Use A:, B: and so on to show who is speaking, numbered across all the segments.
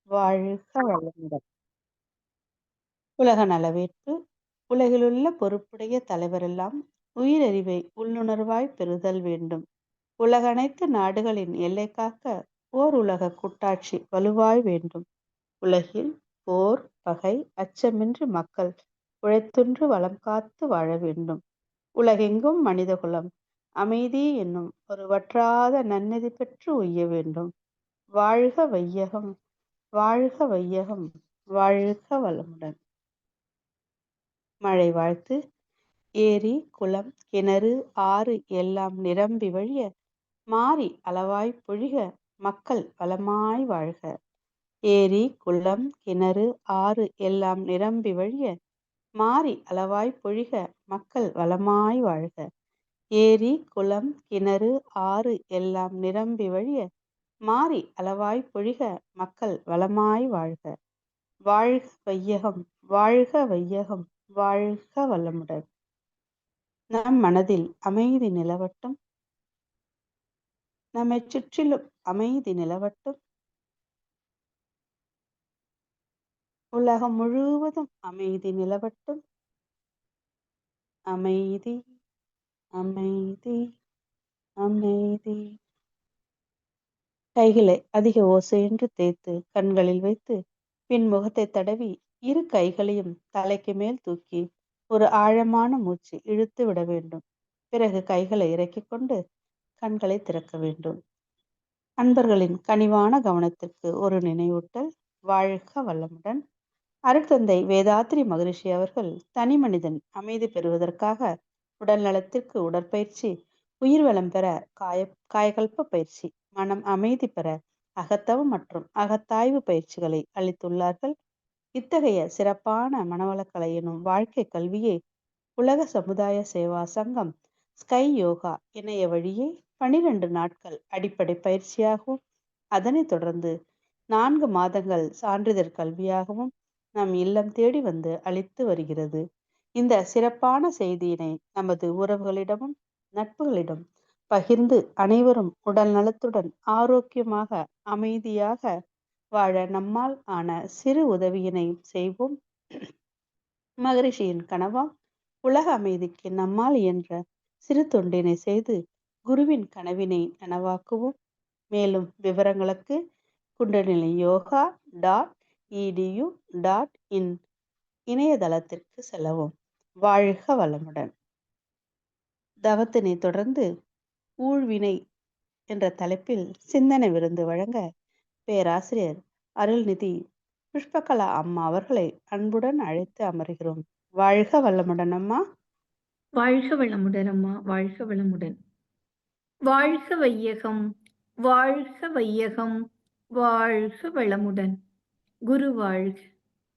A: வாழ்க வளமுடன். உலக நலவேட்பு. உலகிலுள்ள பொறுப்புடைய தலைவரெல்லாம் உயிரறிவை உள்ளுணர்வாய் பெறுதல் வேண்டும். உலகனைத்து நாடுகளின் எல்லை காக்க ஓர் உலக கூட்டாட்சி வலுவாய் வேண்டும். உலகில் போர் பகை அச்சமின்றி மக்கள் உழைத்துன்று வளம் காத்து வாழ வேண்டும். உலகெங்கும் மனிதகுலம் அமைதி என்னும் ஒரு வற்றாத நன்னெறி பெற்று உய்ய வேண்டும். வாழ்க வையகம், வாழ்க வையகம், வாழ்க வளமுடன். மழை வாழ்த்து. ஏரி குளம் கிணறு ஆறு எல்லாம் நிரம்பி வழிய மாறி அளவாய் பொழிக மக்கள் வளமாய் வாழ்க. ஏரி குளம் கிணறு ஆறு எல்லாம் நிரம்பி வழிய மாறி அளவாய் பொழிக மக்கள் வளமாய் வாழ்க. ஏரி குளம் கிணறு ஆறு எல்லாம் நிரம்பி வழிய மாறி அளவாய் பொழிக மக்கள் வளமாய் வாழ்க. வாழ்க வையகம், வாழ்க வையகம், வாழ்க வளமுடன். நம் மனதில் அமைதி நிலவட்டும். நம்மை சுற்றிலும் அமைதி நிலவட்டும். உலகம் முழுவதும் அமைதி நிலவட்டும். அமைதி, அமைதி, அமைதி. கைகளை அதிக ஓசையின்றி தேய்த்து கண்களில் வைத்து பின் முகத்தை தடவி இரு கைகளையும் தலைக்கு மேல் தூக்கி ஒரு ஆழமான மூச்சு இழுத்து விட வேண்டும். பிறகு கைகளை இறக்கிக் கொண்டு கண்களை திறக்க வேண்டும். அன்பர்களின் கனிவான கவனத்திற்கு ஒரு நினைவூட்டல். வாழ்க வளமுடன். அருட்தந்தை வேதாத்ரி மகரிஷி அவர்கள் தனி மனிதன் அமைதி பெறுவதற்காக உடல் நலத்திற்கு உடற்பயிற்சி, உயிர் வளம் பெற காயகல்ப பயிற்சி, மனம் அமைதி பெற அகத்தவம் மற்றும் அகத்தாய்வு பயிற்சிகளை அளித்துள்ளார்கள். இத்தகைய சிறப்பான மனவளக்கலை எனும் வாழ்க்கை கல்வியை உலக சமுதாய சேவா சங்கம் ஸ்கை யோகா இணைய வழியே 12 நாட்கள் அடிப்படை பயிற்சியாகவும் அதனைத் தொடர்ந்து 4 மாதங்கள் சான்றிதழ் கல்வியாகவும் நம் இல்லம் தேடி வந்து அளித்து வருகிறது. இந்த சிறப்பான செய்தியினை நமது உறவுகளிடமும் நட்புகளிடம் பகிர்ந்து அனைவரும் உடல் நலத்துடன் ஆரோக்கியமாக அமைதியாக வாழ நம்மால் ஆன சிறு உதவியினை செய்வோம். மகரிஷியின் கனவாம் உலக அமைதிக்கு நம்மால் என்ற சிறு தொண்டினை செய்து குருவின் கனவினை நனவாக்குவோம். மேலும் விவரங்களுக்கு kundaliniyoga.edu.in இணையதளத்திற்கு செல்லவும். வாழ்க வளமுடன். தவத்தினை தொடர்ந்து ஊழ்வினை என்ற தலைப்பில் சிந்தனை விருந்து வழங்க பேராசிரியர் அருள்நிதி புஷ்பகலா அம்மா அவர்களை அன்புடன் அழைத்து அமர்கிறோம். வாழ்க வளமுடன் அம்மா.
B: வாழ்க வளமுடன் அம்மா. வாழ்க வளமுடன். வாழ்க வையகம், வாழ்க வையகம், வாழ்க வளமுடன். குரு வாழ்க,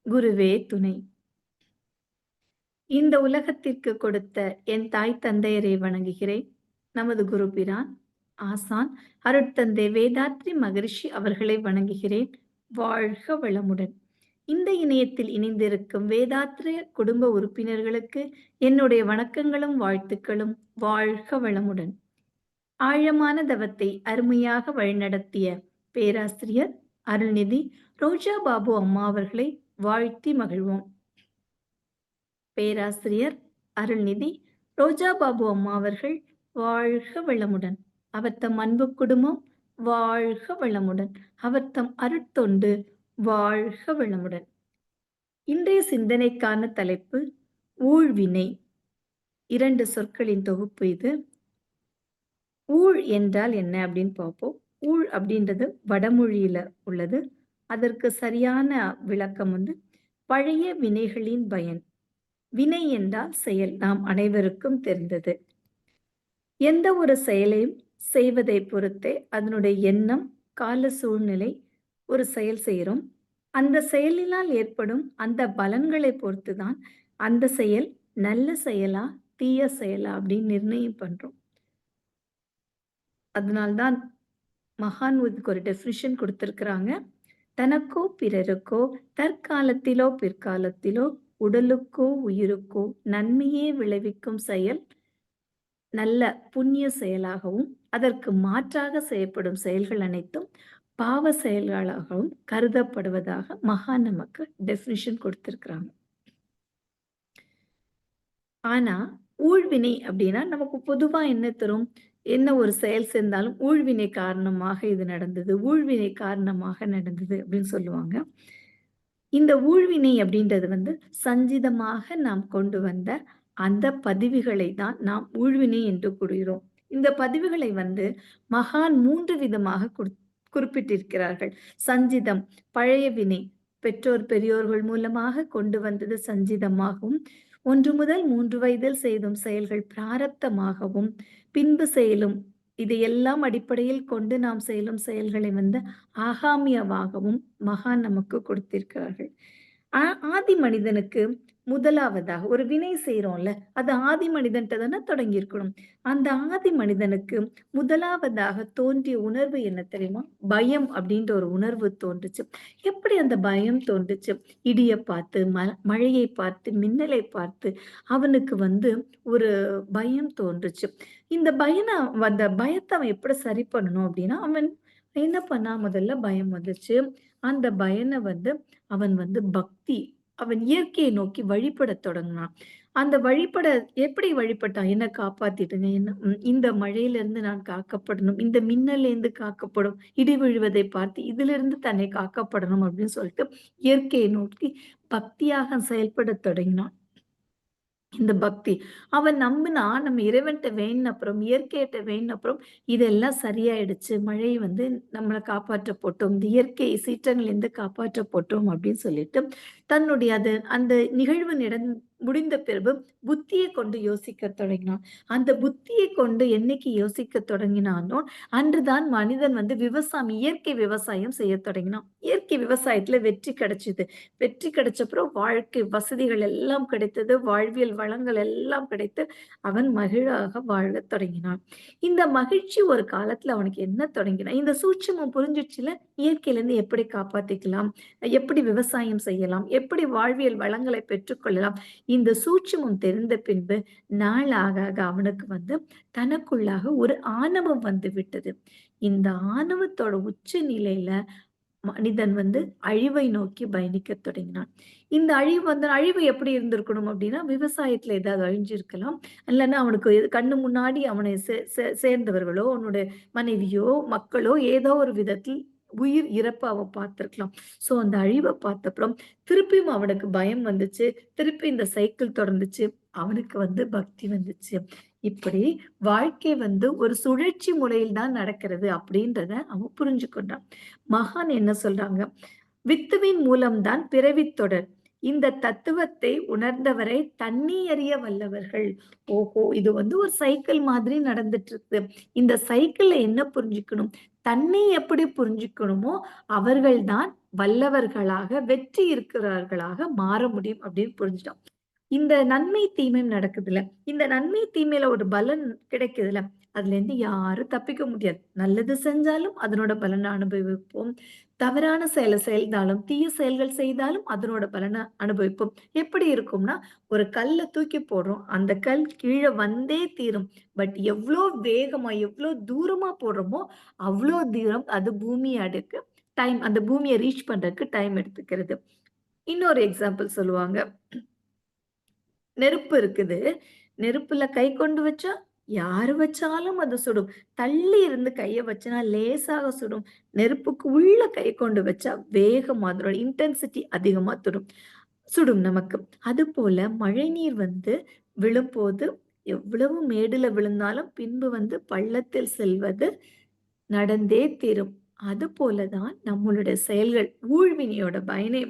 B: குருவே துணை. இந்த உலகத்திற்கு கொடுத்த என் தாய் தந்தையரை வணங்குகிறேன். நமது குரு பிரான் ஆசான் அருட்தந்தை வேதாத்ரி மகரிஷி அவர்களை வணங்குகிறேன். வாழ்க வளமுடன். இந்த இணையத்தில் இணைந்திருக்கும் வேதாத்ரிய குடும்ப உறுப்பினர்களுக்கு என்னுடைய வணக்கங்களும் வாழ்த்துக்களும். வாழ்க வளமுடன். ஆழமான தவத்தை அருமையாக வழிநடத்திய பேராசிரியர் அருள்நிதி ரோஜா பாபு அம்மா அவர்களை வாழ்த்தி மகிழ்வோம். பேராசிரியர் அருள்நிதி ரோஜா பாபு அம்மா அவர்கள் வாழ்க வளமுடன். அவர்தம் அன்பு குடும்பம் வாழ்க வளமுடன். அவர்தம் அருட்தொண்டு வாழ்க வளமுடன். இன்றைய சிந்தனைக்கான தலைப்பு ஊழ்வினை. 2 சொற்களின் தொகுப்பு இது. ஊழ் என்றால் என்ன அப்படின்னு பார்ப்போம். ஊழ் அப்படின்றது வடமொழியில உள்ளது. அதற்கு சரியான விளக்கம் பழைய வினைகளின் பயன். வினை என்றால் செயல், நாம் அனைவருக்கும் தெரிந்தது. எந்த ஒரு செயலையும் செய்வதை பொறுத்தே அதனுடைய எண்ணம், கால சூழ்நிலை, ஒரு செயல் செய்கிறோம். அந்த செயலினால் ஏற்படும் அந்த பலன்களை பொறுத்துதான் அந்த செயல் நல்ல செயலா தீய செயலா அப்படின்னு நிர்ணயம் பண்றோம். அதனால்தான் மகான் இதுக்கு ஒரு டெஃபினிஷன் கொடுத்திருக்கிறாங்க. தனக்கோ பிறருக்கோ தற்காலத்திலோ பிற்காலத்திலோ உடலுக்கோ உயிருக்கோ நன்மையே விளைவிக்கும் செயல் நல்ல புண்ணிய செயலாகவும் அதற்கு மாற்றாக செய்யப்படும் செயல்கள் அனைத்தும் பாவ செயல்களாகவும் கருதப்படுவதாக மகான் நமக்கு டெஃபினிஷன் கொடுத்திருக்கிறாங்க. ஆனா, ஊழ்வினை அப்படின்னா நமக்கு பொதுவா என்ன தரும்? என்ன ஒரு செயல் செஞ்சாலும் ஊழ்வினை காரணமாக இது நடந்தது. ஊழ்வினை காரணமாக நடந்தது அப்படின்னு சொல்லுவாங்க. இந்த ஊழ்வினை அப்படின்றது சஞ்சிதமாக நாம் கொண்டு வந்த அந்த பதிவுகளை தான் நாம் ஊழ்வினை என்று கூறுகிறோம். இந்த பதிவுகளை மகான் 3 விதமாக குறிப்பிட்டிருக்கிறார்கள். சஞ்சிதம், பழைய வினை, பெற்றோர் பெரியோர்கள் மூலமாக கொண்டு வந்தது சஞ்சிதமாகவும், 1 முதல் 3 வயதில் செய்தும் செயல்கள் பிராரப்தமாகவும், பின்பு செயலும் இதையெல்லாம் அடிப்படையில் கொண்டு நாம் செய்யும் செயல்களை ஆகாமியவாகவும் மகான் நமக்கு கொடுத்திருக்கிறார்கள். ஆதி மனிதனுக்கு முதலாவதாக ஒரு வினை செய்றோம்ல, அது ஆதி மனிதன்ட்ட தானே தொடங்கி இருக்கணும். அந்த ஆதி மனிதனுக்கு முதலாவதாக தோன்றிய உணர்வு என்ன தெரியுமா? பயம் அப்படின்ற ஒரு உணர்வு தோன்றுச்சு. எப்படி அந்த பயம் தோன்றுச்சு? இடிய பார்த்து, மழையை பார்த்து, மின்னலை பார்த்து அவனுக்கு ஒரு பயம் தோன்றுச்சு. இந்த அந்த பயத்தை அவன் எப்படி சரி பண்ணணும் அப்படின்னா, அவன் என்ன பண்ணா, முதல்ல பயம் வந்துச்சு. அந்த பயன அவன் பக்தி, அவன் இயற்கையை நோக்கி வழிபடத் தொடங்கினான். அந்த வழிபட எப்படி வழிபட்டான்? என்ன காப்பாத்திடுங்க, என்ன இந்த மழையிலிருந்து நான் காக்கப்படணும், இந்த மின்னலேருந்து காக்கப்படும், இடி விழுவதை பார்த்து இதிலிருந்து தன்னை காக்கப்படணும் அப்படின்னு சொல்லிட்டு இயற்கையை நோக்கி பக்தியாக செயல்படத் தொடங்கினான். இந்த பக்தி. அவன் நம்புனா, நம்ம இறைவன்ட்ட வேண்டுன அப்புறம், இயற்கைட்ட வேண்டுன அப்புறம், இதெல்லாம் சரியாயிடுச்சு. மழை நம்மள காப்பாற்ற போட்டோம். இந்த இயற்கை சீற்றங்களிலிருந்து காப்பாற்ற போட்டோம் அப்படின்னு சொல்லிட்டு, தன்னுடைய அந்த நிகழ்வு முடிந்த பிறகு புத்தியை கொண்டு யோசிக்கத் தொடங்கினான். அந்த புத்தியை கொண்டு என்னைக்கு யோசிக்கத் தொடங்கினானோ, அன்றுதான் மனிதன் விவசாயம், இயற்கை விவசாயம் செய்யத் தொடங்கினான். இயற்கை விவசாயத்துல வெற்றி கிடைச்சது. வெற்றி கிடைச்சப்புறம் வாழ்க்கை வசதிகள் எல்லாம் கிடைத்தது. வாழ்வியல் வளங்கள் எல்லாம் கிடைத்து அவன் மகிழாக வாழத் தொடங்கினான். இந்த மகிழ்ச்சி ஒரு காலத்துல அவனுக்கு என்ன தொடங்கினா, இந்த சூட்சுமம் புரிஞ்சிடுச்சுல, இயற்கையில இருந்து எப்படி காப்பாத்திக்கலாம், எப்படி விவசாயம் செய்யலாம், எப்படி வாழ்வியல் வளங்களை பெற்றுக்கொள்ளலாம், இந்த சூட்சுமம் தெரிந்த பின்பு நாள் ஆக ஆக அவனுக்கு தனக்குள்ளாக ஒரு ஆணவம் விட்டது. இந்த ஆணவத்தோட உச்ச நிலையில மனிதன் அழிவை நோக்கி பயணிக்கத் தொடங்கினான். இந்த அழிவு எப்படி இருந்திருக்கணும் அப்படின்னா, விவசாயத்துல ஏதாவது அழிஞ்சிருக்கலாம். இல்லன்னா அவனுக்கு கண்ணு முன்னாடி அவனை சேர்ந்தவர்களோ, அவனுடைய மனைவியோ, மக்களோ ஏதோ ஒரு விதத்தில் உயிர் இறப்ப அவன் பார்த்திருக்கலாம். சோ அந்த அழிவை பார்த்தப்புறம் திருப்பியும் அவனுக்கு பயம் வந்துச்சு. திருப்பி இந்த சைக்கிள் தொடர்ந்துச்சு. அவனுக்கு பக்தி வந்துச்சு. இப்படி வாழ்க்கை ஒரு சுழற்சி முறையில் தான் நடக்கிறது அப்படின்றத அவன் புரிஞ்சு கொண்டான். மகான் என்ன சொல்றாங்க? வித்துவின் மூலம்தான் பிறவித் தொடர். இந்த தத்துவத்தை உணர்ந்தவரை தண்ணி அறிய வல்லவர்கள். ஓஹோ! இது ஒரு சைக்கிள் மாதிரி நடந்துட்டு இருக்கு. இந்த சைக்கிள்ல என்ன புரிஞ்சுக்கணும்? தன்னை எப்படி புரிஞ்சுக்கணுமோ அவர்கள்தான் வல்லவர்களாக, வெற்றி இருக்கிறவர்களாக மாற முடியும் அப்படின்னு புரிஞ்சுட்டான். இந்த நன்மை தீமையும் நடக்குதுல்ல, இந்த நன்மை தீமையில ஒரு பலன் கிடைக்குதுல்ல, அதுல இருந்து யாரும் தப்பிக்க முடியாது. நல்லது செஞ்சாலும் அதனோட பலனை அனுபவிப்போம். தவறான செயலை செய்தாலும், தீய செயல்கள் செய்தாலும் அதனோட பலனை அனுபவிப்போம். எப்படி இருக்கும்னா, ஒரு கல்ல தூக்கி போடுறோம். அந்த கல் கீழ வந்தே தீரும். பட் எவ்ளோ வேகமா, எவ்ளோ தூரமா போடுறோமோ, அவ்ளோ தூரம் அது பூமிய அடுக்கு அந்த பூமிய ரீச் பண்றதுக்கு டைம் எடுத்துக்கிறது. இன்னொரு எக்ஸாம்பிள் சொல்லுவாங்க. நெருப்பு இருக்குது. நெருப்புல கை கொண்டு வச்சா, யாரு வச்சாலும் அது சுடும். தள்ளி இருந்து கைய வச்சனா லேசாக சுடும். நெருப்புக்கு உள்ள கை கொண்டு வச்சா வேகமா அதனோட இன்டென்சிட்டி அதிகமா சுடும் நமக்கு. அதுபோல மழைநீர் விழும்போது எவ்வளவு மேடுல விழுந்தாலும் பின்பு பள்ளத்தில் செல்வது நடந்தே தீரும். அது போலதான் நம்மளுடைய செயல்கள் ஊழ்வினையோட பயனை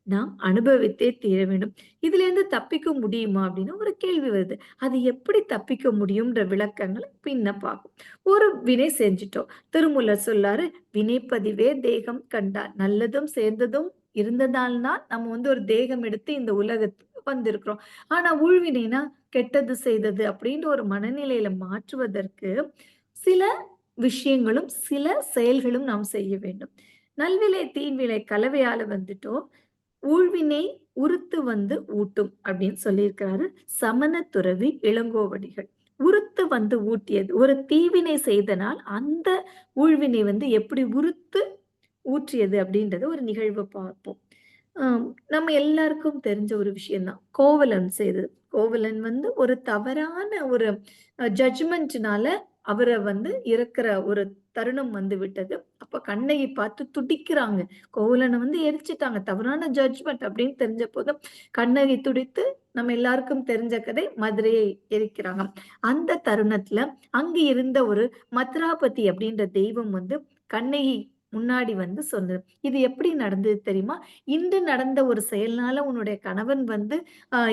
B: நாம் அனுபவித்தே தீர வேண்டும். இதுல இருந்து தப்பிக்க முடியுமா அப்படின்னு ஒரு கேள்வி வருது. அது எப்படி தப்பிக்க முடியும்ன்ற விளக்கங்களை பின்ன பார்க்கும். ஒரு வினை செஞ்சுட்டோம். திருமூலர் சொல்லாரு, வினைப்பதிவே தேகம் கண்டார். நல்லதும் சேர்ந்ததும் இருந்ததால் தான் நம்ம ஒரு தேகம் எடுத்து இந்த உலகத்துக்கு வந்திருக்கிறோம். ஆனா ஊழ்வினைனா கெட்டது செய்தது அப்படின்ற ஒரு மனநிலையில மாற்றுவதற்கு சில விஷயங்களும் சில செயல்களும் நாம் செய்ய வேண்டும். நல்வினை தீன்வினை கலவையால ஊழ்வினை உறுத்து ஊட்டும் அப்படின்னு சொல்லியிருக்கிறாரு சமண துறவி இளங்கோவடிகள். உறுத்து ஊட்டியது ஒரு தீவினை செய்தனால் அந்த ஊழ்வினை எப்படி உறுத்து ஊற்றியது அப்படின்றத ஒரு நிகழ்வு பார்ப்போம். ஆம், நம்ம எல்லாருக்கும் தெரிஞ்ச ஒரு விஷயம் தான். கோவலன் செய்தது. கோவலன் வந்து ஒரு தவறான ஒரு ஜட்ஜ்மெண்ட்னால அவர வந்து இறக்குற ஒரு தருணம் வந்து விட்டது. அப்ப கண்ணகி பார்த்து துடிக்கிறாங்க. கோவலன வந்து எரிச்சுட்டாங்க. தவறான ஜட்ஜ்மெண்ட் அப்படின்னு தெரிஞ்ச போதும் கண்ணகி துடித்து நம்ம எல்லாருக்கும் தெரிஞ்ச கதை மதுரையை எரிக்கிறாங்க. அந்த தருணத்துல அங்க இருந்த ஒரு மத்ராபதி அப்படின்ற தெய்வம் வந்து கண்ணகி முன்னாடி வந்து சொன்னது. இது எப்படி நடந்தது தெரியுமா? இன்று நடந்த ஒரு செயல்னால உன்னுடைய கணவன் வந்து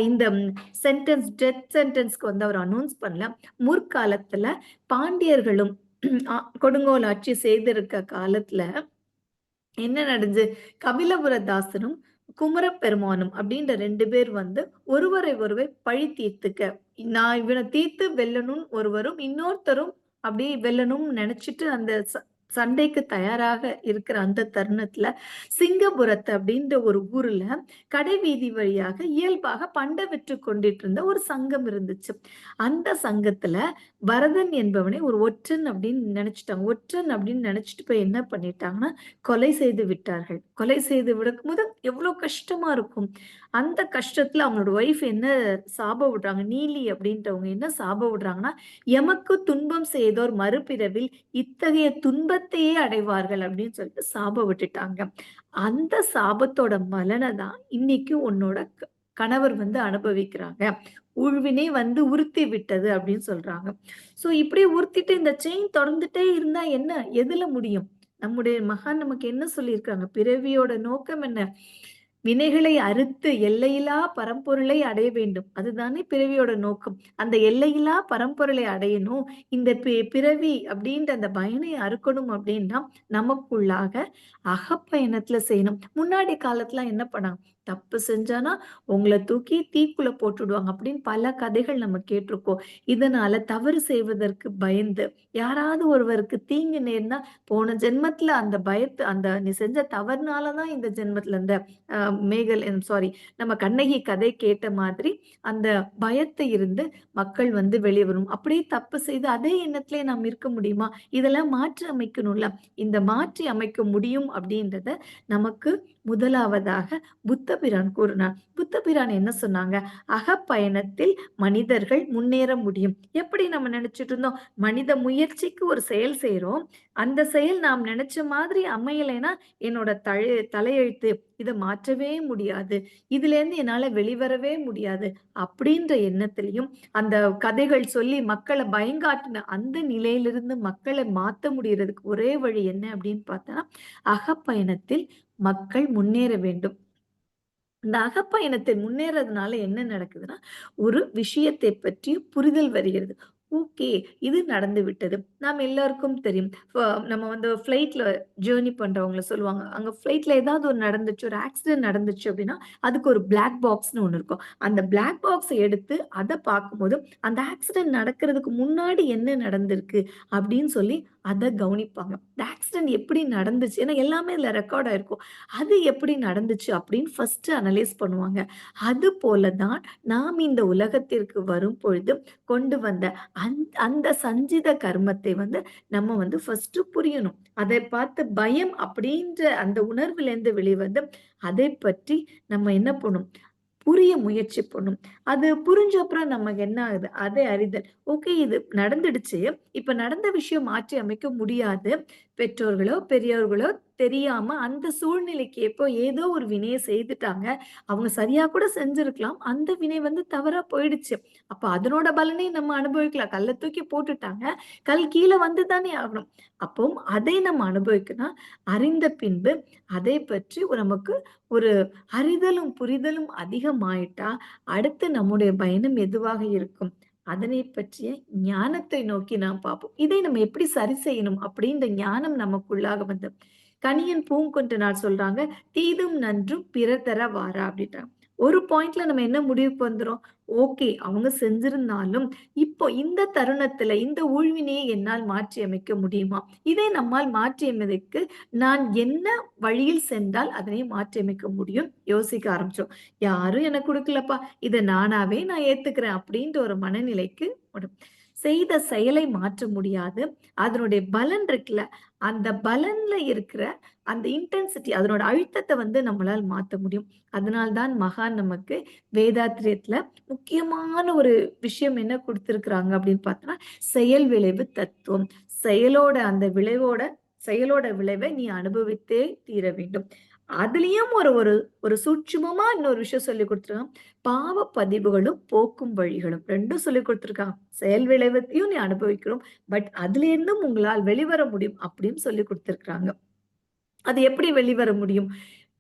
B: இந்த டெத் சென்டென்ஸ்க்கு வந்து அவர் அனௌன்ஸ் பண்ணல. முற்காலத்துல பாண்டியர்களும் கொடுங்கோல் ஆட்சி செய்திருக்க காலத்துல என்ன நடந்தது? கபிலபுரதாசனும், குமரப்பெருமானும் அப்படின்ற 2 பேர் வந்து ஒருவரை ஒருவர் பழி தீர்த்துக்க. நான் இவன தீர்த்து வெல்லணும்னு ஒருவரும், இன்னொருத்தரும் அப்படியே வெல்லணும்னு நெனச்சுட்டு அந்த சண்டைக்கு தயாராக இருக்கிற அந்த தருணத்துல, சிங்கபுரத்து அப்படின்ற ஒரு ஊர்ல கடைவீதி வழியாக இயல்பாக பண்ட விற்றுக் கொண்டிட்டிருந்த ஒரு சங்கம் இருந்துச்சு. அந்த சங்கத்துல பரதன் என்பவனை ஒரு ஒற்றன் அப்படின்னு நெனச்சுட்டாங்க. ஒற்றன் அப்படின்னு நெனச்சுட்டு போய் என்ன பண்ணிட்டாங்கன்னா, கொலை செய்து விட்டார்கள். கொலை செய்து விடுக்கும்போது எவ்ளோ கஷ்டமா இருக்கும். அந்த கஷ்டத்துல அவங்களோட ஒய்ஃப் என்ன சாபம் விடுறாங்க, நீலி அப்படின்றவங்க என்ன சாபம் விடுறாங்கன்னா, "எமக்கு துன்பம் செய்தோர் மறுபிறவில் இத்தகைய துன்பத்தையே அடைவார்கள்" அப்படின்னு சொல்லிட்டு சாபம் விட்டுட்டாங்க. அந்த சாபத்தோட பலன தான் இன்னைக்கு உன்னோட கணவர் வந்து அனுபவிக்கிறாங்க. "ஊழ்வினை வந்து உறுத்தி விட்டது" அப்படின்னு சொல்றாங்க. சோ இப்படியே உறுத்திட்டு இந்த செயின் தொடர்ந்துட்டே இருந்தா என்ன? எதுல முடியும்? நம்முடைய மகான் நமக்கு என்ன சொல்லியிருக்காங்க? பிறவியோட நோக்கம் என்ன? வினைகளை அறுத்து எல்லையில்லா பரம்பொருளை அடைய வேண்டும். அதுதானே பிறவியோட நோக்கம். அந்த எல்லையில்லா பரம்பொருளை அடையணும். இந்த பிறவி அப்படின்ற அந்த பயனை அறுக்கணும் அப்படின்னா, நமக்குள்ளாக அகப்பயணத்துல செய்யணும். முன்னாடி காலத்துல என்ன பண்ணாங்க? தப்பு செஞ்சானா, உங்கள தூக்கி தீக்குள்ள போட்டுடுவாங்க அப்படின்னு பல கதைகள் நம்ம கேட்டுருக்கோம். இதனால தவறு செய்வதற்கு பயந்து, யாராவது ஒருவருக்கு தீங்கு நேர்ந்தா, போன ஜென்மத்துல அந்த அந்த நீ செஞ்ச தவறுனால தான் இந்த ஜென்மத்துல இந்த அ சாரி நம்ம கண்ணகி கதை கேட்ட மாதிரி, அந்த பயத்த இருந்து மக்கள் வந்து வெளிய வரும். அப்படியே தப்பு செய்து அதே எண்ணத்திலே நாம் இருக்க முடியுமா? இதெல்லாம் மாற்றி அமைக்கணும்ல. இந்த மாற்றி அமைக்க முடியும் அப்படின்றத நமக்கு முதலாவதாக புத்த பிரான் கூறினார். புத்த பிரான் என்ன சொன்னாங்க? அகப்பயணத்தில் மனிதர்கள் முன்னேற முடியும். எப்படி நம்ம நெனச்சுட்டு இருந்தோம்? மனித முயற்சிக்கு ஒரு செயல் செய்றோம். அந்த செயல் நாம் நெனச்ச மாதிரி அமையலைன்னா, என்னோட தலையெழுத்து இத மாற்றவே முடியாது. இதுலேருந்து என்னால வெளிவரவே முடியாது. அப்படின்ற எண்ணத்திலயும், அந்த கதைகள் சொல்லி மக்கள பயங்காட்டுன அந்த நிலையிலிருந்து மக்கள மாத்த முடியறதுக்கு ஒரே வழி என்ன அப்படின்னு பார்த்தா, அகப்பயணத்தில் மக்கள் முன்னேற வேண்டும். இந்த அகப்பயணத்தில் முன்னேறதுனால என்ன நடக்குதுன்னா, ஒரு விஷயத்தை பற்றி புரிதல் வருகிறது. ஓகே. இது நடந்து விட்டது. நாம் எல்லாருக்கும் தெரியும். நம்ம வந்து ஃப்ளைட்ல ஜர்னி பண்றவங்கள சொல்லுவாங்க. அங்க ஃப்ளைட்ல ஏதாவது ஒரு நடந்துச்சு, ஒரு ஆக்சிடென்ட் நடந்துச்சு அப்டின்னா, அதுக்கு ஒரு பிளாக் பாக்ஸ்ன்னு ஒண்ணு இருக்கும். அந்த பிளாக் பாக்ஸ எடுத்து அத பார்க்கும்போது, அந்த ஆக்சிடென்ட் நடக்கிறதுக்கு முன்னாடி என்ன நடந்திருக்கு அப்டின்னு சொல்லி அத கவனிப்பாங்க. இந்த ஆக்சிடென்ட் எப்படி நடந்துச்சு? ஏன்னா எல்லாமே அதுல ரெக்கார்ட் ஆயிருக்கும். அது எப்படி நடந்துச்சு அப்படின்னு ஃபர்ஸ்ட் அனலைஸ் பண்ணுவாங்க. அதுபோல தான் நாம் இந்த உலகத்திற்கு வரும்பொழுது கொண்டு வந்த அந்த சஞ்சித கர்மத்தை வந்து நம்ம வந்து ஃபர்ஸ்ட் புரியணும். அதை பார்த்து பயம் அப்படின்ற அந்த உணர்விலிருந்து வெளிவந்து அதை பற்றி நம்ம என்ன பண்ணணும்? புரிய முயற்சி பண்ணும். அது புரிஞ்ச அப்புறம் நமக்கு என்ன ஆகுது? அதை அறிதல். ஓகே இது நடந்துடுச்சு. இப்ப நடந்த விஷயம் மாற்றி அமைக்க முடியாது. பெற்றோர்களோ, பெரியோர்களோ தெரியாம அந்த சூழ்நிலைக்கு ஏதோ ஒரு வினைய செய்துட்டாங்க. அவங்க சரியா கூட செஞ்சிருக்கலாம். அந்த வினை வந்து தவறா போயிடுச்சு. அப்ப அதனோட பலனை நம்ம அனுபவிக்கலாம். கல்ல தூக்கி போட்டுட்டாங்க. கல் கீழ வந்து தானே ஆகணும். அப்போ அதை நம்ம அனுபவிக்கணும். அறிந்த பின்பு அதை பற்றி நமக்கு ஒரு அறிதலும், புரிதலும் அதிகமாயிட்டா, அடுத்து நம்முடைய பயணம் எதுவாக இருக்கும்? அதனை பற்றிய ஞானத்தை நோக்கி நாம் பார்ப்போம். இதை நம்ம எப்படி சரி செய்யணும்? அப்படின்ற ஞானம் நமக்குள்ளாக வந்து கணியன் பூங்கொன்றனார் சொல்றாங்க, "தீதும் நன்றும் பிறர் தர வாரா" அப்படின்றாங்க. ஒரு பாயிண்ட்ல நம்ம என்ன முடிவுக்கு வந்துரும்? ஓகே, அவங்க செஞ்சிருந்தாலும், இப்போ இந்த தருணத்துல இந்த ஊழ்வினையை என்னால் மாற்றி அமைக்க முடியுமா? இதை நம்மால் மாற்றி அமைவதற்கு நான் என்ன வழியில் சென்றால் அதனை மாற்றியமைக்க முடியும்? யோசிக்க ஆரம்பிச்சோம். யாரும் எனக்கு குடுக்கலப்பா. இத நானாவே நான் ஏத்துக்கிறேன் அப்படின்ற ஒரு மனநிலைக்கு வரும். செய்த செயலை மாற்ற முடியாது. அதனுடைய பலன் இருக்குல்ல, அந்த பலன்ல இருக்கிற அந்த இன்டென்சிட்டி அதனோட அழுத்தத்த வந்து நம்மளால மாத்த முடியும். அதனால தான் மகான் நமக்கு வேதாத்திரியத்துல முக்கியமான ஒரு விஷயம் என்ன குடுத்திருக்கிறாங்க அப்படின்னு பார்த்தோம்னா, செயல் விளைவு தத்துவம். செயலோட அந்த விளைவோட செயலோட விளைவை நீ அனுபவித்தே தீர வேண்டும். அதுலயும் ஒரு ஒரு ஒரு சூட்சுமமா இன்னொரு விஷயம் சொல்லிக் குடுத்துருக்காங்க. பாவ பதிவுகளும் போக்கும் வழிகளும் 2ம் சொல்லிக் குடுத்துருக்காங்க. செயல் விளைவத்தையும் நீ அனுபவிக்கணும். பட் அதிலிருந்தும் உங்களால் வெளிவர முடியும் அப்படின்னு சொல்லிக் குடுத்திருக்காங்க. அது எப்படி வெளிவர முடியும்?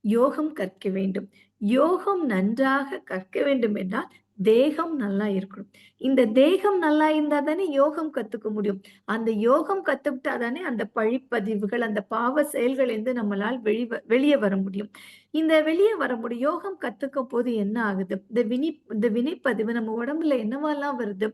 B: யோகம் கற்க வேண்டும். யோகம் நன்றாக கற்க வேண்டும் என்றால், தேகம் நல்லா இருக்கணும். இந்த தேகம் நல்லா இருந்தா தானே யோகம் கத்துக்க முடியும். அந்த யோகம் கத்துக்கிட்டா தானே அந்த பழிப்பதிவுகள், அந்த பாவ செயல்களிலிருந்து நம்மளால் வெளிய வர முடியும். இந்த வெளிய வர முடியும். யோகம் கத்துக்கும்போது என்ன ஆகுது? இந்த வினைப்பதிவு நம்ம உடம்புல என்னவெல்லாம் வருது?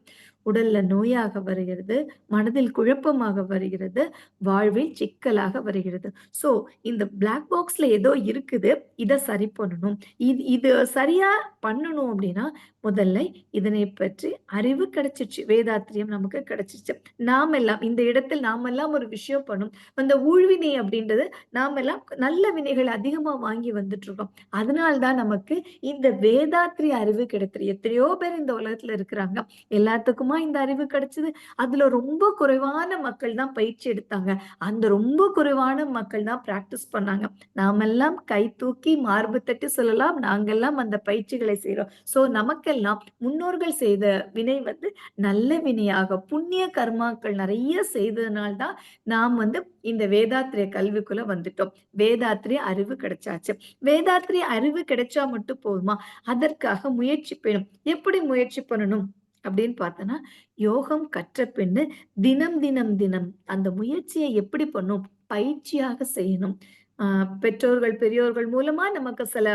B: உடல்ல நோயாக வருகிறது, மனதில் குழப்பமாக வருகிறது, வாழ்வில் சிக்கலாக வருகிறது. ஸோ இந்த பிளாக் பாக்ஸ்ல ஏதோ இருக்குது. இத சரி பண்ணணும். இது சரியா பண்ணணும் அப்டின்னா, முதல்ல இதனை பற்றி அறிவு கிடைச்சிருச்சு. வேதாத்திரியம் நமக்கு கிடைச்சிருச்சு. நாமெல்லாம் இந்த இடத்தில் நாமெல்லாம் ஒரு விஷயம் பண்ணோம். அந்த ஊழ்வினை அப்டின்றது நாமெல்லாம் நல்ல வினைகள் அதிகமா வாங்கி வந்துட்டுருக்கோம். அதனால தான் நமக்கு இந்த வேதாத்திரிய அறிவு கிடைத்தது. எத்தனையோ பேர் இந்த உலகத்துல இருக்கிறாங்க. எல்லாத்துக்குமா இந்த அறிவு கிடைச்சது? அதுல ரொம்ப குறைவான மக்கள் தான் பயிற்சி எடுத்தாங்க. அந்த ரொம்ப குறைவான மக்கள் தான் பிராக்டிஸ் பண்ணாங்க. நாமெல்லாம் கை தூக்கி மார்பு தட்டி சொல்லலாம், நாங்கெல்லாம் அந்த பயிற்சிகளை செய்றோம். ஸோ நமக்கெல்லாம் முன்னோர்கள் செய்த வினை வந்து நல்ல வினையாக, புண்ணிய கர்மாக்கள் நெறைய செய்ததுனால தான் நாம் வந்து இந்த வேதாத்திரிய கல்விக்குள்ள வந்துட்டோம். வேதாத்திரிய அறிவு கிடைச்சாச்சு. வேதாத்திரிய அறிவு கிடைச்சா மட்டும் போதுமா? அதற்காக முயற்சி வேணும். எப்படி முயற்சி பண்ணணும்? அப்படின்னு பார்த்தோன்னா, யோகம் கற்ற பின்னு தினம் அந்த முயற்சிய எப்படி பண்ணும்? பயிற்சியாக செய்யணும். அ பெற்றோர்கள், பெரியோர்கள் மூலமா நமக்கு சில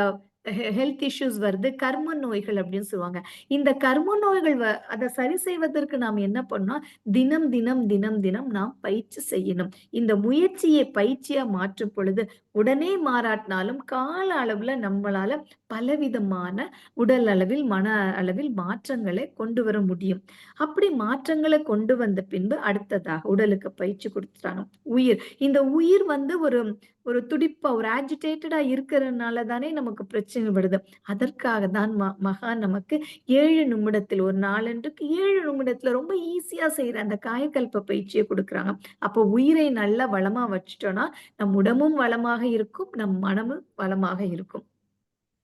B: ஹெல்த் இஷ்யூஸ் வருது. கர்ம நோய்கள் அப்படின்னு சொல்லுவாங்க. இந்த கர்ம நோய்கள் அத சரி செய்வதற்கு நாம் என்ன பண்ணணும்? தினம் நாம் பயிற்சி செய்யணும். இந்த முயற்சியை பயிற்சியா மாற்றும் பொழுது, உடனே மாறாட்டினாலும் கால அளவுல நம்மளால பலவிதமான உடல் அளவில், மன அளவில் மாற்றங்களை கொண்டு வர முடியும். அப்படி மாற்றங்கள கொண்டு வந்த பின்பு அடுத்ததாக உடலுக்கு பயிற்சி குடுத்துட்டாங்க. உயிர். இந்த உயிர் வந்து ஒரு ஒரு துடிப்பா, ஒரு அஜிடேட்டடா இருக்கிறனால தானே நமக்கு பிரச்சனை வருது. அதற்காக தான் மகான் நமக்கு 7 நிமிடத்தில் ஒரு நாளன்றுக்கு 7 நிமிடத்துல ரொம்ப ஈஸியா செய்ற அந்த காயகல்ப பயிற்சிய குடுக்குறாங்க. அப்போ உயிரை நல்லா வளமா வச்சுட்டோம்னா, நம் உடம்பும் வளமாக இருக்கும், நம் மனமும் வளமாக இருக்கும்.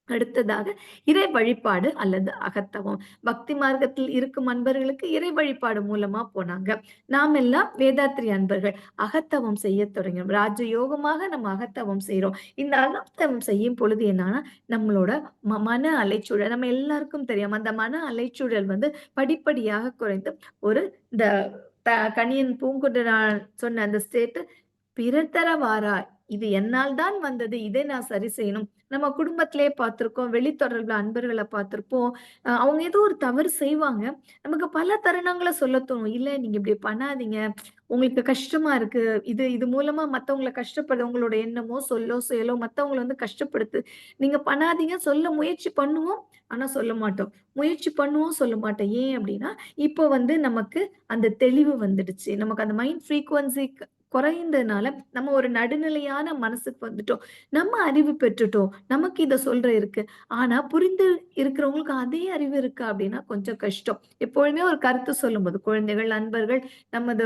B: அடுத்ததாக இறை வழிபாடு அல்லது அகத்தவம். பக்தி மார்க்கத்தில் இருக்கும் அன்பர்களுக்கு இறை வழிபாடு மூலமா போனாங்க. நாம் எல்லாம் வேதாத்திரி அன்பர்கள். அகத்தவம் செய்யத் தொடங்கினோம். ராஜயோகமாக நம்ம அகத்தவம் செய்றோம். இந்த அகத்தவம் செய்யும் பொழுது என்னன்னா, நம்மளோட மன அலைச்சூழல் நம்ம எல்லாருக்கும் தெரியும். அந்த மன அலைச்சூழல் வந்து படிப்படியாக குறைந்து ஒரு இந்த த கணியன் பூங்குன்றனார் சொன்ன அந்த ஸ்டேட் பிறர் தர வாரா. இது என்னால் தான் வந்தது. இதை நான் சரி செய்யணும். நம்ம குடும்பத்திலேயே பார்த்திருக்கோம். வெளி தொடர்புல அன்பர்கள பார்த்திருப்போம். அவங்க ஏதோ ஒரு தவறு செய்வாங்க. நமக்கு பல தருணங்கள சொல்ல தோணும். "இல்ல நீங்க இப்படி பண்ணாதீங்க. உங்களுக்கு கஷ்டமா இருக்கு. இது மூலமா மத்தவங்கள கஷ்டப்படுது. உங்களோட எண்ணமோ, சொல்லோ, செயலோ மத்தவங்கள வந்து கஷ்டப்படுத்து. நீங்க பண்ணாதீங்க." சொல்ல முயற்சி பண்ணுவோம். ஆனா சொல்ல மாட்டோம். முயற்சி பண்ணுவோம், சொல்ல மாட்டோம். ஏன் அப்படின்னா, இப்போ வந்து நமக்கு அந்த தெளிவு வந்துடுச்சு. நமக்கு அந்த மைண்ட் ஃப்ரீக்வன்சி குறைந்ததுனால, நம்ம ஒரு நடுநிலையான மனசுக்கு வந்துட்டோம். நம்ம அறிவு பெற்றுட்டோம். நமக்கு இத சொல்ற இருக்கு. ஆனா, புரிந்து இருக்கிறவங்களுக்கு அதே அறிவு இருக்கா அப்டின்னா கொஞ்சம் கஷ்டம். எப்பொழுதுமே ஒரு கருத்து சொல்லும்போது, குழந்தைகள், நண்பர்கள், நமது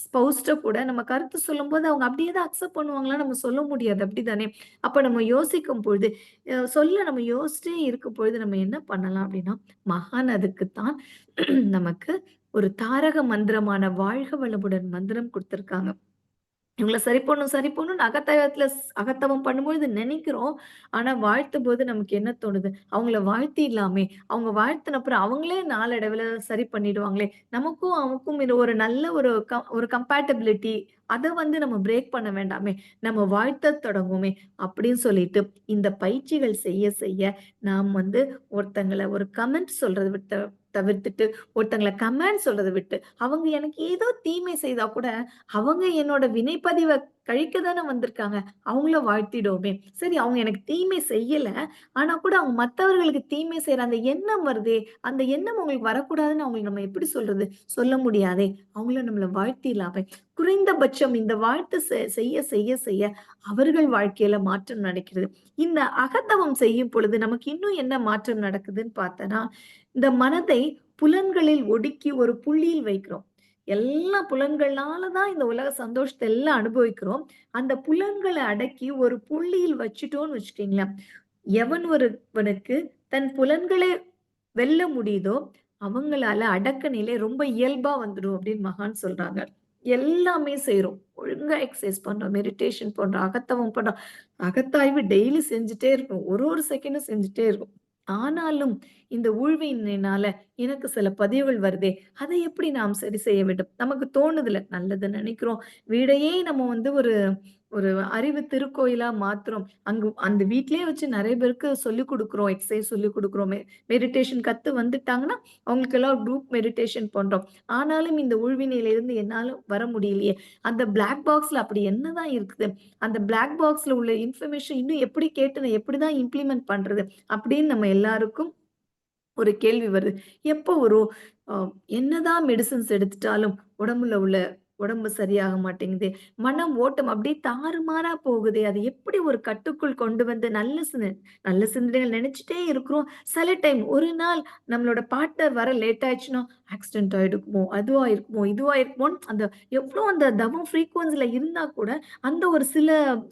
B: ஸ்பௌஸ்ட்ட கூட நம்ம கருத்து சொல்லும்போது, அவங்க அப்டியே தான் அக்செப்ட் பண்ணுவாங்களான்னு நம்ம சொல்ல முடியாது. அப்டிதானே? அப்ப நம்ம யோசிக்கும் பொழுது, சொல்ல நம்ம யோசிச்சிட்டே இருக்கும் பொழுது, நம்ம என்ன பண்ணலாம் அப்டின்னா, மகான் அதுக்கு தான் நமக்கு ஒரு தாரக மந்திரமான வாழ்க வளமுடன் மந்திரம் குடுத்திருக்காங்க. இவங்கள சரி பண்ணணும், சரி பண்ணணும்னு அகத்தவம் பண்ணும்பொழுது நெனைக்கிறோம். ஆனா வாழ்த்தும்போது நமக்கு என்ன தோணுது? அவங்கள வாழ்த்திடலாமே! அவங்க வாழ்த்துன அப்புறம் அவங்களே நாளடைவுல சரி பண்ணிடுவாங்களே! நமக்கும் அவங்களுக்கும் இது ஒரு நல்ல ஒரு கம்பேட்டபிலிட்டி அத வந்து நம்ம பிரேக் பண்ண வேண்டாமே! நம்ம வாழ்த்தத் தொடங்குவோமே! அப்படின்னு சொல்லிட்டு இந்த பயிற்சிகள் செய்ய செய்ய நாம் வந்து ஒருத்தங்கள ஒரு கமெண்ட் சொல்றத தவிர்த்துட்டு, ஒருத்தங்கள கமெண்ட் சொல்றத விட்டு, அவங்க எனக்கு ஏதோ தீமை செய்தா கூட அவங்க என்னோட வினைப்பதிவ கழிக்க தானே வந்திருக்காங்க. அவங்கள வாழ்த்திடுவோமே. சரி அவங்க எனக்கு தீமை செய்யல. ஆனா கூட அவங்க மத்தவர்களுக்கு தீமை செய்ற அந்த எண்ணம் வருதே, அந்த எண்ணம் அவங்களுக்கு வரக்கூடாதுன்னு அவங்களுக்கு நம்ம எப்படி சொல்றது? சொல்ல முடியாதே. அவங்கள நம்மள வாழ்த்திடலாமே. குறைந்தபட்சம் இந்த வாழ்த்து செய்ய செய்ய செய்ய அவர்கள் வாழ்க்கையில மாற்றம் நடக்கிறது. இந்த அகத்தவம் செய்யும் பொழுது நமக்கு இன்னும் என்ன மாற்றம் நடக்குதுன்னு பார்த்தனா, இந்த மனதை புலன்களில் ஒடுக்கி ஒரு புள்ளியில் வைக்கிறோம். எல்லா புலன்கள்னால தான் இந்த உலக சந்தோஷத்த எல்லாம் அனுபவிக்கிறோம். அந்த புலன்கள அடக்கி ஒரு புள்ளியில் வச்சுட்டோம்னு வச்சுக்கங்களேன், எவன் ஒருவனுக்கு தன் புலன்களை வெல்ல முடியுதோ, அவங்களால அடக்க நிலை ரொம்ப இயல்பா வந்துடும் அப்படின்னு மகான் சொல்றாங்க. எல்லாமே செய்றோம். ஒழுங்கா எக்சர்சைஸ் பண்றோம், மெடிடேஷன் பண்றோம், அகத்தவம் பண்றோம். அகத்தாய்வு டெய்லி செஞ்சுட்டே இருக்கோம். ஒரு ஒரு செகண்டும் செஞ்சுட்டே இருக்கோம். ஆனாலும் இந்த ஊழ்வினையினால எனக்கு சில பதிவுகள் வருதே, அதை எப்படி நாம் சரி செய்ய வேண்டும்? நமக்கு தோணுதுல, நல்லது நினைக்கிறோம். வீடையே நம்ம வந்து ஒரு ஒரு அறிவு திருக்கோயிலா மாத்துறோம். அந்த வீட்லயே வச்சு நெறைய பேருக்கு சொல்லிக் குடுக்குறோம். எக்சர்சைஸ் சொல்லிக் குடுக்குறோம். மெடிடேஷன் கத்து வந்துட்டாங்கன்னா, அவங்களுக்கெல்லாம் குரூப் மெடிடேஷன் பண்றோம். ஆனாலும் இந்த உள்வினையிலிருந்து என்னால வர முடியலையே! அந்த பிளாக் பாக்ஸ்ல அப்படி என்னதான் இருக்குது? அந்த பிளாக் பாக்ஸ்ல உள்ள இன்ஃபர்மேஷன் இன்னும் எப்படி கேட்டு நான் எப்படிதான் இம்ப்ளிமெண்ட் பண்றது? அப்படின்னு நம்ம எல்லாருக்கும் ஒரு கேள்வி வருது. எப்போ வரும்? அ என்னதான் மெடிசின்ஸ் எடுத்துட்டாலும் உடம்புல உள்ள உடம்பு சரியாக மாட்டேங்குதே! மனம் ஓட்டம் அப்படியே தாறுமாறா போகுதே! அது எப்படி ஒரு கட்டுக்குள் கொண்டு வந்து நல்ல சிந்தனைகள் நெனச்சுட்டே இருக்கிறோம். சில டைம் ஒரு நாள் நம்மளோட பார்ட்னர் வர லேட் ஆயிடுச்சுன்னா, ஆக்சிடென்ட் ஆயிருக்குமோ, அதுவா இருக்குமோ, இதுவா இருக்குமோன்னு அந்த எவ்ளோ அந்த தவம் ஃப்ரீக்வன்சில இருந்தா கூட, அந்த ஒரு சில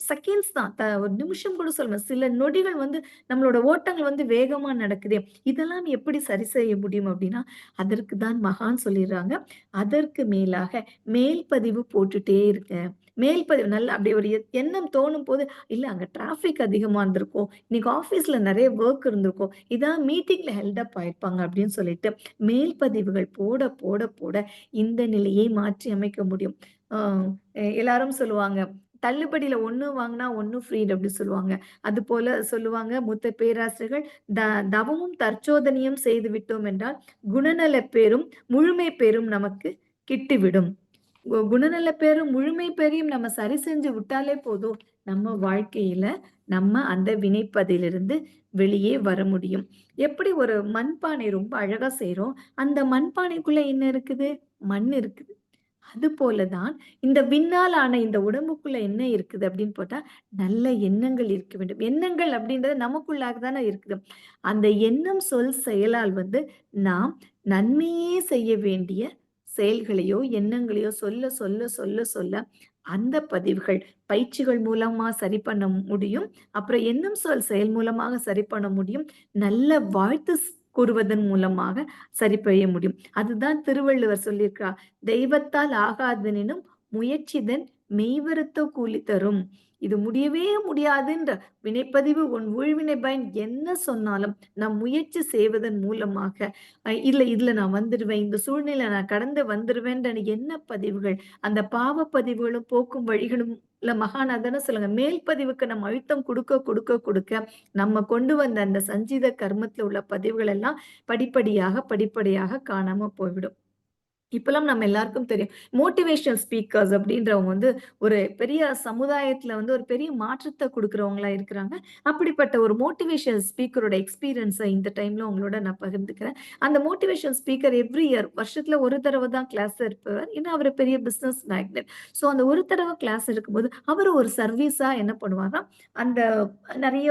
B: செகண்ட்ஸ் தான். ஒரு நிமிஷம் கூட சொல்லணும். சில நொடிகள் வந்து நம்மளோட ஓட்டங்கள் வந்து வேகமா நடக்குதே! இதெல்லாம் எப்படி சரி செய்ய முடியும் அப்படின்னா, அதற்கு தான் மகான் சொல்லிர்றாங்க. அதற்கு மேலாக மேல் பதிவு போட்டுட்டே இருங்க. மேல் பதிவு நல்லா அப்படி ஒரு எண்ணம் தோணும்போது, இல்ல அங்க டிராஃபிக் அதிகமா இருந்திருக்கும். இன்னைக்கு ஆஃபீஸ்ல நெறைய வொர்க் இருந்திருக்கும். இதான் மீட்டிங்ல ஹெல்ட் அப் ஆயிருப்பாங்க அப்படின்னு சொல்லிட்டு, மேல் பதிவுகள் போட போட போட இந்த நிலையை மாற்றி அமைக்க முடியும். ஆ எல்லாரும் சொல்லுவாங்க. தள்ளுபடியில 1 வாங்குனா 1 ஃப்ரீ அப்படி சொல்லுவாங்க. அதுபோல சொல்லுவாங்க மூத்த பேராசிரியர்கள், த தவமும் தற்சோதனையும் செய்து விட்டோம் என்றால், குணநலப் பேரும், முழுமை பேரும் நமக்கு கிட்டிவிடும். குணநலப் பேரும், முழுமை பேரையும் நம்ம சரி செஞ்சு விட்டாலே போதும், நம்ம வாழ்க்கையில நம்ம அந்த வினைப்பதிலிருந்து வெளியே வர முடியும். எப்படி ஒரு மண்பானை ரொம்ப அழகா செய்றோம். அந்த மண்பானைக்குள்ள என்ன இருக்குது? மண் இருக்குது. அதுபோல தான் இந்த விண்ணால் ஆன இந்த உடம்புக்குள்ள என்ன இருக்குது அப்படின்னு போட்டா, நல்ல எண்ணங்கள் இருக்க வேண்டும். எண்ணங்கள் அப்படின்றது நமக்குள்ளாக தானே இருக்குது. அந்த எண்ணம், சொல், செயலால் வந்து நாம் நன்மையே செய்ய வேண்டிய செயல்களையோ, எண்ணங்களையோ சொல்ல சொல்ல சொல்ல சொல்ல அந்த பதிவுகள் பயிற்சிகள் மூலமா சரி பண்ண முடியும். அப்புறம் எண்ணம், சொல், செயல் மூலமாக சரி பண்ண முடியும். நல்ல வாழ்த்து கூறுவதன் மூலமாக சரி செய்ய முடியும். அதுதான் திருவள்ளுவர் சொல்லியிருக்கிறார். தெய்வத்தால் ஆகாதெனினும் முயற்சிதன் மெய்வருத்த கூலி தரும். இது முடியவே முடியாதுன்ற வினைப்பதிவு உன் ஊழ்வினை பயன் என்ன சொன்னாலும் நாம் முயற்சி செய்வதன் மூலமாக இல்ல இதுல நான் வந்துருவேன். இந்த சூழ்நிலை நான் கடந்து வந்துருவேன்ற எண்ண பதிவுகள், அந்த பாவ பதிவுகளும் போக்கும் வழிகளும் இல்ல மகாநாதன சொல்லுங்க. மேல் பதிவுக்கு நம்ம அழுத்தம் குடுக்க குடுக்க குடுக்க நம்ம கொண்டு வந்த அந்த சஞ்சீத கர்மத்துல உள்ள பதிவுகள் எல்லாம் படிப்படியாக படிப்படியாக காணாம போய்விடும். இப்பல்லாம் நம்ம எல்லாருக்கும் தெரியும். மோட்டிவேஷனல் ஸ்பீக்கர்ஸ் அப்படின்றவங்க வந்து ஒரு பெரிய சமுதாயத்துல வந்து ஒரு பெரிய மாற்றத்த குடுக்குறவங்களா இருக்கிறாங்க. அப்படிப்பட்ட ஒரு மோட்டிவேஷனல் ஸ்பீக்கரோட எக்ஸ்பீரியன்ஸ இந்த டைம்ல உங்களோட நான் பகிர்ந்துக்கிறேன். அந்த மோட்டிவேஷனல் ஸ்பீக்கர் எவ்ரி இயர் வருஷத்துல ஒரு தடவ தான் கிளாஸ் எடுப்பவர். ஏன்னா அவரு பெரிய பிசினஸ் மேக்னட். ஸோ அந்த ஒரு தடவ கிளாஸ் எடுக்கும்போது, அவரு ஒரு சர்வீஸா என்ன பண்ணுவார்ன்னா, அந்த நெறைய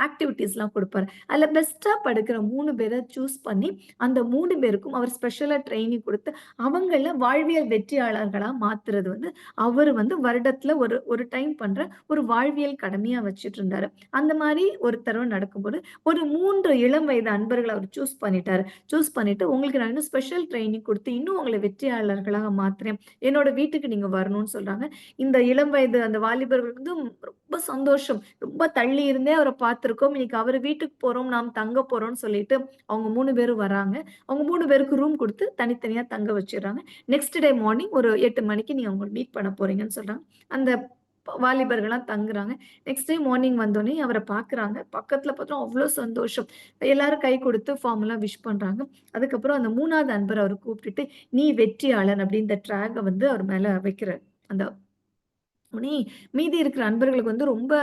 B: ஆக்டிவிட்டீஸ்லாம் குடுப்பாரு. அதுல பெஸ்ட்டா படுக்கிற 3 பேர சூஸ் பண்ணி, அந்த 3 பேருக்கும் அவர் ஸ்பெஷலா ட்ரெய்னிங் குடுத்து அவங்கள வாழ்வியல் வெற்றியாளர்களா மாத்துறது வந்து, அவரு வந்து வருடத்துல ஒரு ஒரு டைம் பண்ற ஒரு வாழ்வியல் கடமையா வச்சுட்டு இருந்தாரு. அந்த மாரி ஒரு தடவ நடக்கும்போது, ஒரு 3 இளம் வயது அன்பர்கள அவரு சூஸ் பண்ணிட்டாரு. சூஸ் பண்ணிட்டு, உங்களுக்கு நான் இன்னும் ஸ்பெஷல் ட்ரெய்னிங் குடுத்து, இன்னும் உங்கள வெற்றியாளர்களாக மாத்துறேன். என்னோட வீட்டுக்கு நீங்க வரணும்னு சொல்றாங்க. இந்த இளம் வயது அந்த வாலிபர்கள் வந்து ரொம்ப சந்தோஷம். ரொம்ப தள்ளி இருந்தே அவர பார்த்திருக்கோம். இன்னைக்கு அவரு வீட்டுக்கு போறோம், நாம் தங்க போறோம்னு சொல்லிட்டு, அவங்க 3 பேரும் வராங்க. அவங்க 3 பேருக்கு ரூம் குடுத்து தனித்தனியா தங்க வச்சுர்றாங்க. நெக்ஸ்ட் டே மார்னிங் ஒரு 8 மணிக்கு நீங்க அவங்கள மீட் பண்ண போறீங்கன்னு சொல்றாங்க. அந்த வாலிபர்கள்லாம் தங்குறாங்க. நெக்ஸ்ட் டே மார்னிங் வந்தோனே அவர பார்க்குறாங்க. பக்கத்துல பார்த்தா அவ்ளோ சந்தோஷம். எல்லாரும் கை குடுத்து ஃபார்மலா விஷ் பண்றாங்க. அதுக்கப்புறம் அந்த 3வது அன்பர அவரு கூப்பிட்டுட்டு, "நீ வெற்றியாளன்" அப்படின்னு இந்த டாக வந்து அவர் மேல வைக்கிறாரு. அந்த உடனே மீதி இருக்கிற அன்பர்களுக்கு வந்து ரொம்ப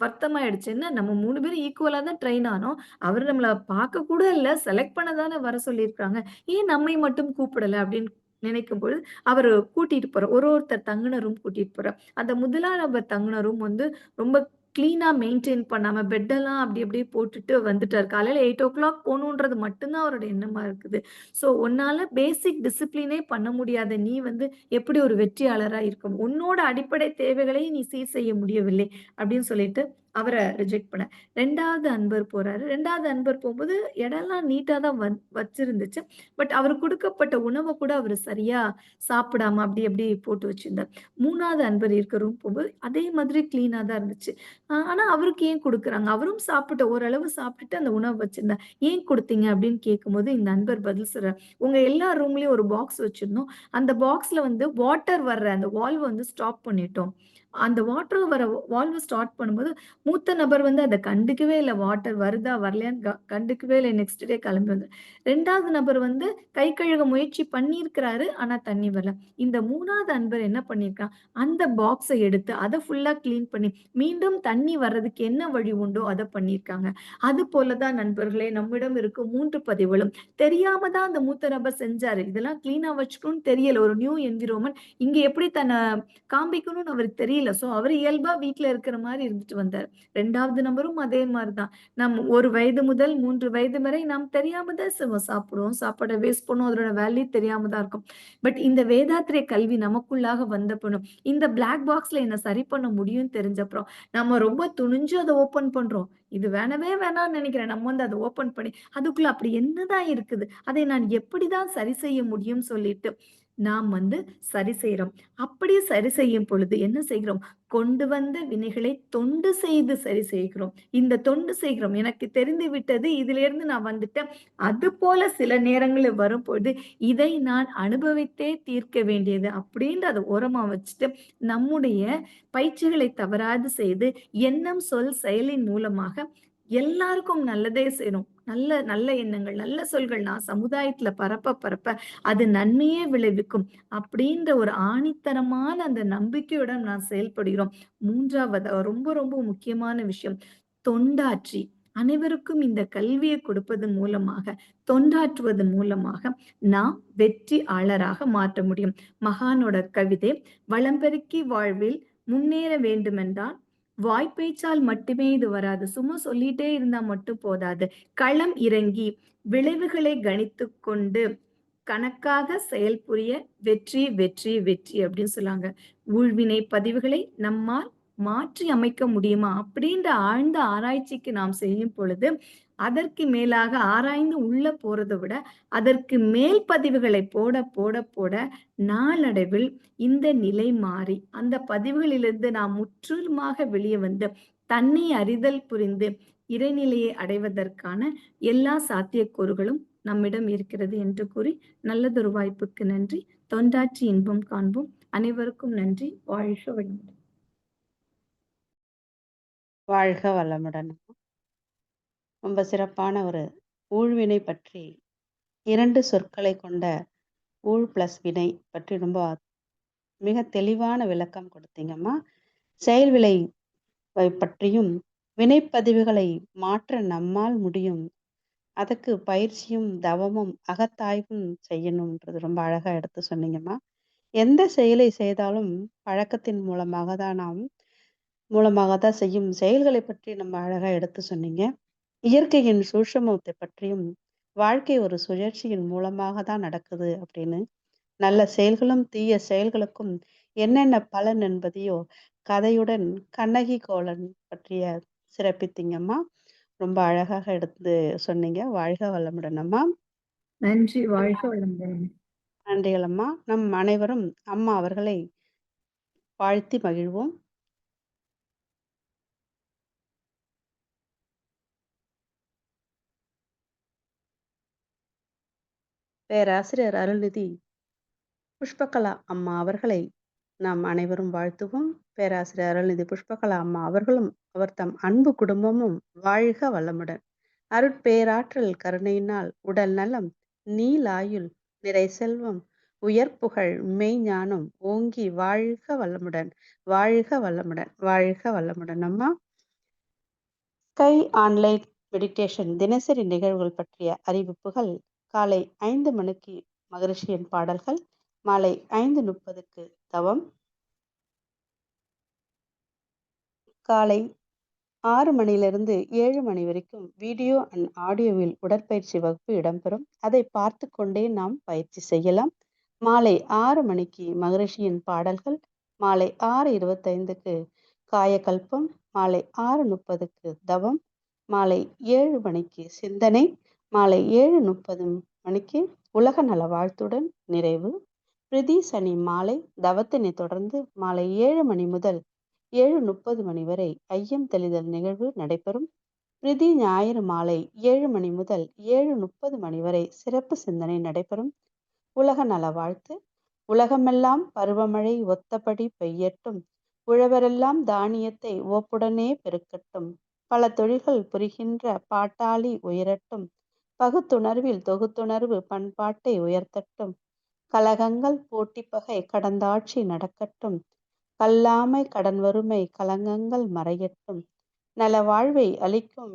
B: வருத்தமாயிடுச்சு. என்ன நம்ம 3 பேரும் ஈக்குவலா தான் ட்ரெயின் ஆனோம். அவரு நம்மள பார்க்க கூட இல்ல. செலக்ட் பண்ண தானே வர சொல்லியிருக்காங்க. ஏன் நம்மை மட்டும் கூப்பிடல அப்படின்னு நினைக்கும்பொழுது, அவரு கூட்டிட்டு போறார். ஒருத்தர் தங்குன ரூம் கூட்டிட்டு போறார். அந்த முதலாம் நபர் தங்குன ரூம் வந்து ரொம்ப கிளீனா மெயின்டெயின் பண்ணாம பெட்டெல்லாம் அப்படி அப்படியே போட்டுட்டு வந்துட்டாரு. காலையில 8:00 போணுன்றது மட்டும் தான் அவரோட எண்ணமா இருக்குது. ஸோ உன்னால பேசிக் டிசிப்ளினே பண்ண முடியாத நீ வந்து எப்படி ஒரு வெற்றியாளரா இருக்க உன்னோட அடிப்படை தேவைகளை நீ சீர் செய்ய முடியவில்லை அப்படின்னு சொல்லிட்டு அவர ரிஜெக்ட் பண்ண. 2வது அன்பர் போறாரு. 2வது அன்பர் போம்போது இடம்லாம் நீட்டா தான் வச்சிருந்துச்சு. பட் அவருக்கு குடுக்கப்பட்ட உணவ கூட அவரு சரியா சாப்பிடாம அப்படி அப்படி போட்டு வச்சிருந்தார். 3வது அன்பர் இருக்க ரூம் போம்போது அதே மாதிரி கிளீனா தான் இருந்துச்சு. ஆனா அவருக்கு ஏன் குடுக்குறாங்க? அவரும் சாப்பிட்ட ஓரளவு சாப்பிட்டுட்டு அந்த உணவு வச்சிருந்தார். ஏன் குடுத்தீங்க அப்படின்னு கேட்கும்போது இந்த நண்பர் பதில் சொல்றார். உங்க எல்லா ரூம்லயும் ஒரு பாக்ஸ் வச்சிருந்தோம். அந்த பாக்ஸ்ல வந்து வாட்டர் வர்ற அந்த வால்வ வந்து ஸ்டாப் பண்ணிட்டோம். அந்த வாட்டர் வர வால்வ ஸ்டார்ட் பண்ணும்போது, மூத்த நபர் வந்து அத கண்டுக்கவே இல்ல. வாட்டர் வருதா? வரலையான்னு கண்டுக்கவே இல்ல. நெக்ஸ்ட் டே கிளம்பி வந்தார். 2வது நபர் வந்து கை கழுவ முயற்சி பண்ணியிருக்கிறாரு. ஆனா தண்ணி வரல. இந்த 3வது அன்பர் என்ன பண்ணியிருக்கான், அந்த பாக்ஸ எடுத்து அத ஃபுல்லா கிளீன் பண்ணி, மீண்டும் தண்ணி வர்றதுக்கு என்ன வழி உண்டோ அத பண்ணியிருக்காங்க. அதுபோல தான் நண்பர்களே நம்மிடம் இருக்கும் 3 பதிவுகளும். தெரியாம தான் அந்த மூத்த நபர் செஞ்சாரு. இதெல்லாம் கிளீனா வச்சுக்கணும்னு தெரியல. ஒரு நியூ என்விரான்மென்ட். இங்க எப்படி தன்ன காண்பிக்கணும்னு அவருக்கு தெரியல. ஸோ அவரு இயல்பா வீட்ல இருக்கிற மாரி இருந்துட்டு வந்தாரு. 2வது நபரும் அதே மாரி தான். 1 வயது முதல் 3 வயது வரை நாம் தெரியாம தான் சாப்பிடுவோம். சாப்பாட வேஸ்ட் பண்ணுவோம். அதோட வேல்யூ தெரியாம தான் இருக்கும். பட் இந்த வேதாத்திரிய கல்வி நமக்குள்ளாக வந்தப்பணும், இந்த பிளாக் பாக்ஸ்ல என்ன சரி பண்ண முடியும்னு தெரிஞ்சப்புறம், நம்ம ரொம்ப துணிஞ்சு அத ஓப்பன் பண்றோம். இது வேணவே வேணாம்னு நெனைக்கிறேன். நம்ம வந்து அத ஓப்பன் பண்ணி, அதுக்குள்ள அப்படி என்னதான் இருக்குது? அதை நான் எப்படிதான் சரி செய்ய முடியும்னு சொல்லிட்டு, நாம் வந்து சரி செய்றோம். அப்படியே சரி செய்யும் பொழுது என்ன செய்கிறோம்? கொண்டு வந்த வினைகளை தொண்டு செய்து சரி செய்கிறோம். இந்த தொண்டு செய்கிறோம். எனக்கு தெரிந்து விட்டது. இதிலிருந்து நான் வந்துட்டேன். அதுபோல சில நேரங்கள்ல வரும்பொழுது, இதை நான் அனுபவித்தே தீர்க்க வேண்டியது அப்படின்னு அத ஓரமா வச்சுட்டு, நம்முடைய பயிற்சிகளை தவறாது செய்து, எண்ணம், சொல், செயலின் மூலமாக எல்லாருக்கும் நல்லதே செய்யணும். நல்ல நல்ல எண்ணங்கள், நல்ல சொல்கள் நான் சமுதாயத்துல பரப்ப அது நன்மையே விளைவிக்கும். அப்படின்ற ஒரு ஆணித்தரமான அந்த நம்பிக்கையுடன் நான் செயல்படுகிறோம். 3வது ரொம்ப ரொம்ப முக்கியமான விஷயம். தொண்டாற்றி அனைவருக்கும் இந்த கல்வியை கொடுப்பதன் மூலமாக, தொண்டாற்றுவதன் மூலமாக நாம் வெற்றியாளராக மாற்ற முடியும். மகானோட கவிதை, "வளம் பெருக்கி வாழ்வில் முன்னேற வேண்டுமென்றால், வாய்ப்பேச்சால் மட்டுமே இது வராது. சும்மா சொல்லிட்டே இருந்தா மட்டும் போதாது. களம் இறங்கி விளைவுகளை கணித்துக் கொண்டு கணக்காக செயல்புரிய வெற்றி, வெற்றி, வெற்றி" அப்படின்னு சொல்லாங்க. ஊழ்வினை பதிவுகளை நம்மால் மாற்றி அமைக்க முடியுமா? அப்படின்ற ஆழ்ந்த ஆராய்ச்சிக்கு நாம் செய்யும் பொழுது, அதற்கு மேலாக ஆராய்ந்து உள்ள போறத விட, அதற்கு மேல் பதிவுகளை போட நாளடைவில் இந்த நிலை மாறி, அந்த பதிவுகளிலிருந்து நாம் முற்றிலுமாக வெளிய வந்து, தன்னை அறிதல் புரிந்து, இறைநிலையை அடைவதற்கான எல்லா சாத்தியக்கூறுகளும் நம்மிடம் இருக்கிறது என்று கூறி, நல்லதொரு வாய்ப்புக்கு நன்றி. தொண்டாற்றி இன்பம் காண்போம். அனைவருக்கும் நன்றி. வாழ்க வளமுடன்.
A: வாழ்க வளமுடன். ரொம்ப சிறப்பான ஒரு ஊழ்வினை பற்றி 2 சொற்களை கொண்ட ஊழ் பிளஸ் வினை பற்றி ரொம்ப மிக தெளிவான விளக்கம் கொடுத்தீங்கம்மா. செயல் விளை பற்றியும் வினைப்பதிவுகளை மாற்ற நம்மால் முடியும். அதுக்கு பயிற்சியும், தவமும், அகத்தாய்வும் செய்யணும்ன்றது ரொம்ப அழகா எடுத்து சொன்னீங்கம்மா. எந்த செயலை செய்தாலும் பழக்கத்தின் மூலமாக தான் செய்யும் செயல்களை பற்றி நம்ம அழகா எடுத்து சொன்னீங்க. இயற்கையின் சூட்சுமத்தை பற்றியும், வாழ்க்கை ஒரு சுழற்சியின் மூலமாக தான் நடக்குது அப்படின்னு, நல்ல செயல்களும், தீய செயல்களுக்கும் என்னென்ன பலன் என்பதையோ கதையுடன் கண்ணகி கோலன் பற்றிய சிறப்பித்தீங்கம்மா. ரொம்ப அழகாக எடுத்து சொன்னீங்க. வாழ்க வளமுடன் அம்மா.
B: நன்றி. வாழ்க வளமுடன்.
A: நன்றிகள் அம்மா. நம் அனைவரும் அம்மா அவர்களை வாழ்த்தி மகிழ்வோம். பேராசிரியர் அருள்நிதி புஷ்பகலா அம்மா அவர்களை நாம் அனைவரும் வாழ்த்துவோம். பேராசிரியர் அருள்நிதி புஷ்பகலா அம்மா அவர்களும், அவர் தம் அன்பு குடும்பமும் வாழ்க வளமுடன். அருட்பேராற்றல் கருணையினால் உடல் நலம், நீளாயுள், நிறை செல்வம், உயர்புகழ் மெய்ஞானம் ஓங்கி வாழ்க வளமுடன், வாழ்க வளமுடன், வாழ்க வளமுடன். அம்மா, ஸ்கை ஆன்லைன் மெடிடேஷன் தினசரி நிகழ்வுகள் பற்றிய அறிவிப்புகள்: காலை 5 மணிக்கு மகரிஷியின் பாடல்கள், மாலை 5:30க்கு தவம், காலை 6 மணியிலிருந்து 7 மணி வரைக்கும் வீடியோ அண்ட் ஆடியோவில் உடற்பயிற்சி வகுப்பு இடம்பெறும். அதை பார்த்து கொண்டே நாம் பயிற்சி செய்யலாம். மாலை 6 மணிக்கு மகரிஷியின் பாடல்கள், மாலை 6:25க்கு காயகல்பம், மாலை 6:30க்கு தவம், மாலை 7 மணிக்கு சிந்தனை, மாலை 7:30 மணிக்கு உலக நல வாழ்த்துடன் நிறைவு. பிரதி சனி மாலை தவத்தினை தொடர்ந்து மாலை 7 மணி முதல் 7:30 மணி வரை ஐயம் தெளிதல் நிகழ்வு நடைபெறும். பிரதி ஞாயிறு மாலை 7 மணி முதல் 7:30 மணி வரை சிறப்பு சிந்தனை நடைபெறும். உலக நல வாழ்த்து: உலகமெல்லாம் பருவமழை ஒத்தபடி பெய்யட்டும், உழவரெல்லாம் தானியத்தை ஓப்புடனே பெருக்கட்டும், பல தொழில்கள் புரிகின்ற பாட்டாளி உயரட்டும், பகுத்துணர்வில் தொகுத்துணர்வு பண்பாட்டை உயர்த்தட்டும், கலகங்கள் போட்டிப்பகை கடந்தாட்சி நடக்கட்டும், கல்லாமை கடன் வறுமை கலங்கங்கள் மறையட்டும், நல வாழ்வை அளிக்கும்